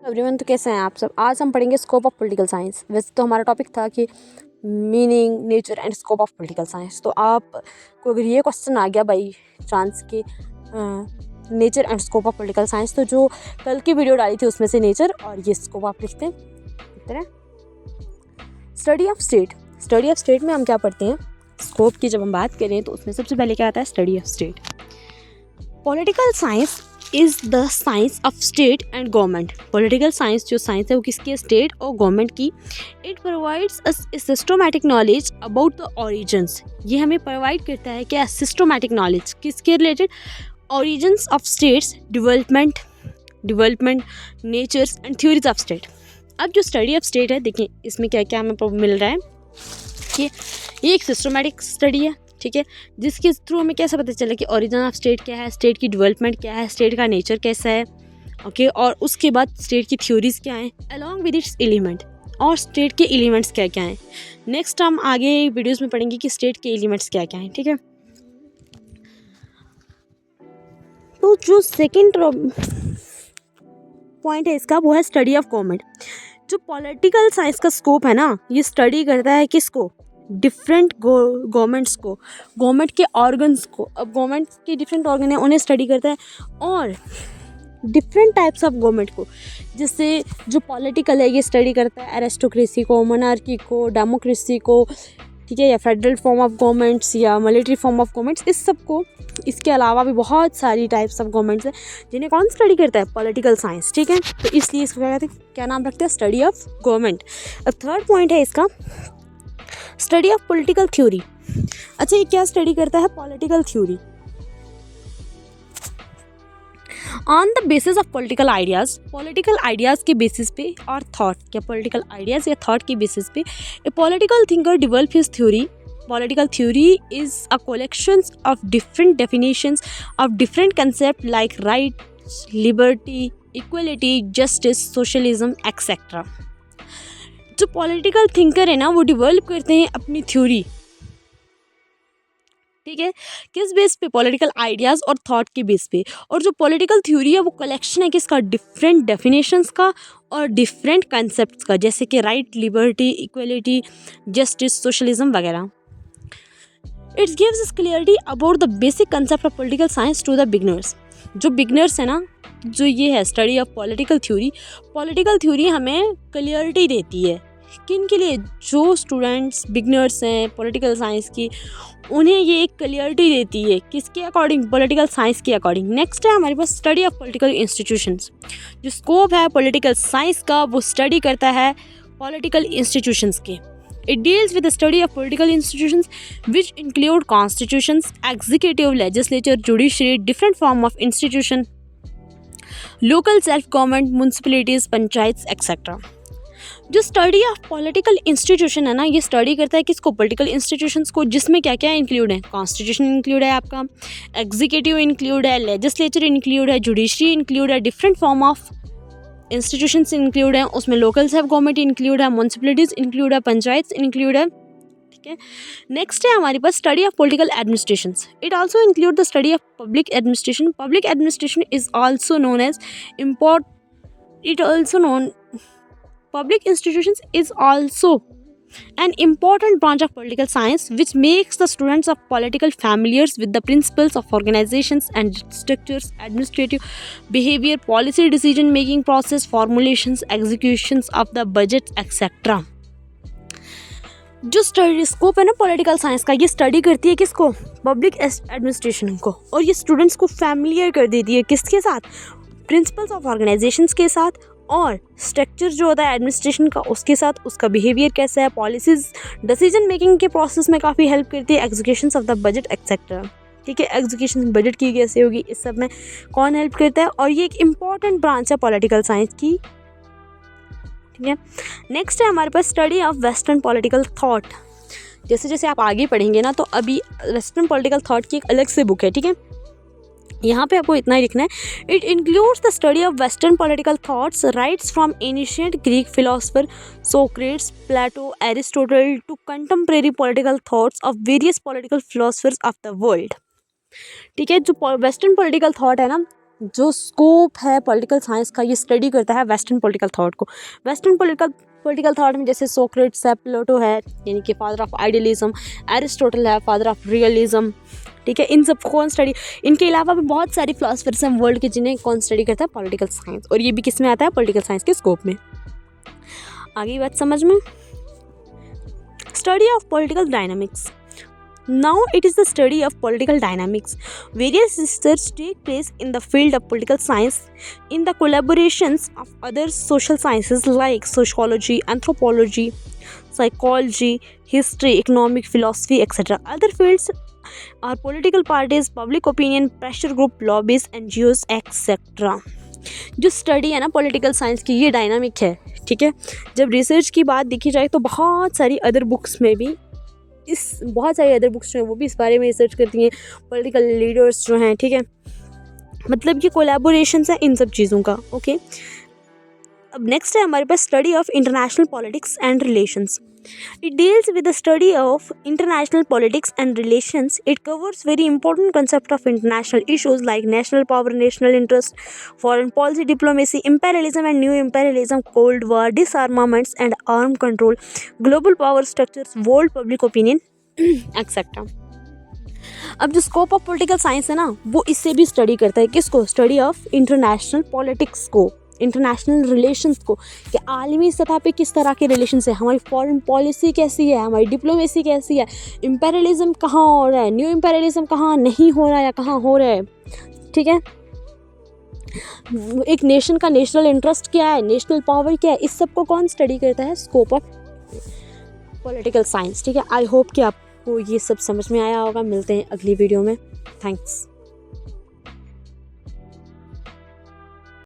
Everyone, तो कैसे हैं आप सब। आज हम पढ़ेंगे स्कोप ऑफ पॉलिटिकल साइंस। वैसे तो हमारा टॉपिक था कि meaning, nature and scope of political science. तो आप को अगर ये क्वेश्चन आ गया बाई चांस के nature and scope of political science, तो जो कल की वीडियो डाली थी उसमें से नेचर और ये स्कोप आप लिखते हैं। Study of state. Study of state में हम क्या पढ़ते हैं, स्कोप की जब हम बात करें तो उसमें सबसे पहले क्या आता है, study of state. Political science is the science of state and government. Political science जो साइंस है वो किसकी, स्टेट और गवर्नमेंट की। It provides us systematic knowledge about the origins. ये हमें प्रोवाइड करता है क्या, सिस्टमैटिक नॉलेज किसके related, origins of states, development, natures and theories of state. अब जो स्टडी ऑफ स्टेट है, देखिए इसमें क्या क्या हमें मिल रहा है कि ये एक सिस्टमैटिक स्टडी है, ठीक है, जिसके थ्रू हमें कैसे पता चला कि ओरिजिन ऑफ स्टेट क्या है, स्टेट की डेवलपमेंट क्या है, स्टेट का नेचर कैसा है, ओके, और उसके बाद स्टेट की थ्योरीज क्या हैं अलॉन्ग विद इट्स एलिमेंट, और स्टेट के एलिमेंट्स क्या क्या हैं। नेक्स्ट हम आगे वीडियोस में पढ़ेंगे कि स्टेट के एलिमेंट्स क्या क्या हैं, ठीक है। तो जो सेकेंड पॉइंट है इसका, वो है स्टडी ऑफ गवर्नमेंट। जो पॉलिटिकल साइंस का स्कोप है ना, ये स्टडी करता है किसको, डिफरेंट गवर्नमेंट्स को, गवर्नमेंट के ऑर्गन्स को। अब गवर्नमेंट के डिफरेंट ऑर्गन है, उन्हें स्टडी करता है, और डिफरेंट टाइप्स ऑफ गवर्नमेंट को, जिससे जो पॉलिटिकल है ये स्टडी करता है एरिस्टोक्रेसी को, मोनार्की को, डेमोक्रेसी को, ठीक है, या फेडरल फॉर्म ऑफ गवर्नमेंट्स या मिलिट्री फॉर्म ऑफ गवर्नमेंट्स, इस सब को। इसके अलावा भी बहुत सारी टाइप्स ऑफ गवर्नमेंट्स हैं जिन्हें कौन स्टडी करता है, पॉलिटिकल साइंस, ठीक है। तो इसलिए इसको क्या कहते हैं, क्या नाम रखते हैं, स्टडी ऑफ गवर्नमेंट। अब थर्ड पॉइंट है इसका, स्टडी ऑफ पॉलिटिकल थ्योरी। अच्छा, ये क्या स्टडी करता है, political theory. On the basis of political ideas के बेसिस पे, और थॉट, क्या पॉलिटिकल आइडियाज या थॉट के बेसिस पे a political thinker develop his theory. Political theory is a collection of different definitions of different concepts like rights, liberty, equality, justice, socialism, etc. जो political thinker है ना, वो develop करते हैं अपनी थ्योरी, ठीक है, किस बेस पे, पॉलिटिकल आइडियाज़ और थॉट के बेस पे। और जो पॉलिटिकल थ्योरी है वो कलेक्शन है किसका, डिफरेंट डेफिनेशंस का और डिफरेंट कंसेप्ट्स का, जैसे कि right, liberty, equality, justice, socialism वगैरह। It gives us clarity about the basic concept of political science to the beginners. जो बिगनर्स है ना, जो ये है स्टडी ऑफ पॉलिटिकल थ्योरी हमें क्लियरिटी देती है, किन के लिए, जो स्टूडेंट्स बिगनर्स हैं पॉलिटिकल साइंस की, उन्हें ये एक क्लियरिटी देती है, किसके अकॉर्डिंग, पॉलिटिकल साइंस के अकॉर्डिंग। नेक्स्ट है हमारे पास स्टडी ऑफ पॉलिटिकल इंस्टीट्यूशंस। जो स्कोप है पॉलिटिकल साइंस का, वो स्टडी करता है पॉलिटिकल इंस्टीट्यूशंस के। It deals with the study of political institutions which include constitutions, executive, legislature, judiciary, different form of institution, local self-government, municipalities, panchayats, etc. जो study of political institution है ना, ये study करता है किसको, पॉलिटिकल इंस्टीट्यूशंस को, जिसमें क्या क्या इंक्लूड है, कॉन्स्टिट्यूशन इंक्लूड है आपका, एग्जीक्यूटिव इंक्लूड है, लेजिस्लेचर इंक्लूड है, जुडिशरी इंक्लूड है, different form of institutions include हैं, उसमें लोकल सेल्फ गवर्नमेंट इंक्लूड है, म्यूनसिपलिटीज़ इंक्लूड है, पंचायत इंक्लूड है, ठीक है। नेक्स्ट है हमारे पास study of political administrations. It also include the study of public administration. Public administration is also known as public institutions is also an important branch of political science which makes the students of political familiar with the principles of organizations and structures, administrative behavior, policy decision making process, formulations, executions of the budget, etc. जो study scope है ना political science का, ये study करती है किसको, public administration को, और ये स्टूडेंट्स को फैमिलियर कर देती है किसके साथ, प्रिंसिपल्स ऑफ ऑर्गेनाइजेशंस के साथ, और स्ट्रक्चर जो होता है एडमिनिस्ट्रेशन का उसके साथ, उसका बिहेवियर कैसा है, पॉलिसीज डिसीजन मेकिंग के प्रोसेस में काफ़ी हेल्प करती है, executions of the budget etcetera, ठीक है, एग्जीक्यूशन बजट की कैसे होगी, इस सब में कौन हेल्प करता है, और ये एक इम्पॉर्टेंट ब्रांच है पॉलिटिकल साइंस की, ठीक है। नेक्स्ट है हमारे पास study of western political thought. जैसे जैसे आप आगे पढ़ेंगे ना, तो अभी वेस्टर्न पॉलिटिकल थॉट की एक अलग से बुक है, ठीक है, यहाँ पे आपको इतना ही लिखना है। It includes the study of western political thoughts rights from ancient Greek philosopher Socrates, Plato, Aristotle to contemporary political thoughts of various political philosophers of the world, ठीक है। जो वेस्टर्न पॉलिटिकल थॉट है ना, जो स्कोप है political science का, ये study करता है वेस्टर्न पॉलिटिकल थॉट को। वेस्टर्न पॉलिटिकल थॉट में जैसे सोक्रेट्स है, प्लेटो है यानी कि फादर ऑफ आइडियलिज्म, एरिस्टोटल है फादर ऑफ रियलिज्म, ठीक है, इन सब कौन स्टडी, इनके अलावा भी बहुत सारे फिलोसफर्स हैं वर्ल्ड के जिन्हें कौन स्टडी करता है, पॉलिटिकल साइंस, और ये भी किस में आता है, पॉलिटिकल साइंस के स्कोप में। आगे बात समझ में, study of political dynamics. Now it is the study of political dynamics. Various research take place in the field of political science in the collaborations of other social sciences like sociology, anthropology, psychology, history, economic, philosophy, etc. Other fields are political parties, public opinion, pressure group, lobbies, NGOs, etc. जो study है ना political science की, ये dynamic है, ठीक है। जब research की बात देखी जाए तो बहुत सारी अदर बुक्स में भी बहुत सारी अदर बुक्स जो हैं वो भी इस बारे में रिसर्च करती हैं, पॉलिटिकल लीडर्स जो हैं, ठीक है। मतलब ये कोलैबोरेशंस है इन सब चीज़ों का, ओके। अब नेक्स्ट है हमारे पास study of international politics and relations. It deals with the study of international politics and relations. It covers very important concept of international issues like national power, national interest, foreign policy, diplomacy, imperialism and new imperialism, Cold War, disarmaments and arm control, global power structures, world public opinion, etc. अब जो scope of political science है ना वो इससे भी study करता है, किसको, स्टडी ऑफ इंटरनेशनल पॉलिटिक्स को, इंटरनेशनल रिलेशंस को, कि आलमी सतह पे किस तरह के रिलेशंस है, हमारी फॉरेन पॉलिसी कैसी है, हमारी डिप्लोमेसी कैसी है, इम्पेरियलिज्म कहाँ हो रहा है, न्यू इम्पेरियलिज्म कहाँ नहीं हो रहा है या कहाँ हो रहा है, ठीक है। एक नेशन का नेशनल इंटरेस्ट क्या है, नेशनल पावर क्या है, इस सब को कौन स्टडी करता है, स्कोप ऑफ पॉलिटिकल साइंस, ठीक है। आई होप कि आपको ये सब समझ में आया होगा। मिलते हैं अगली वीडियो में। थैंक्स।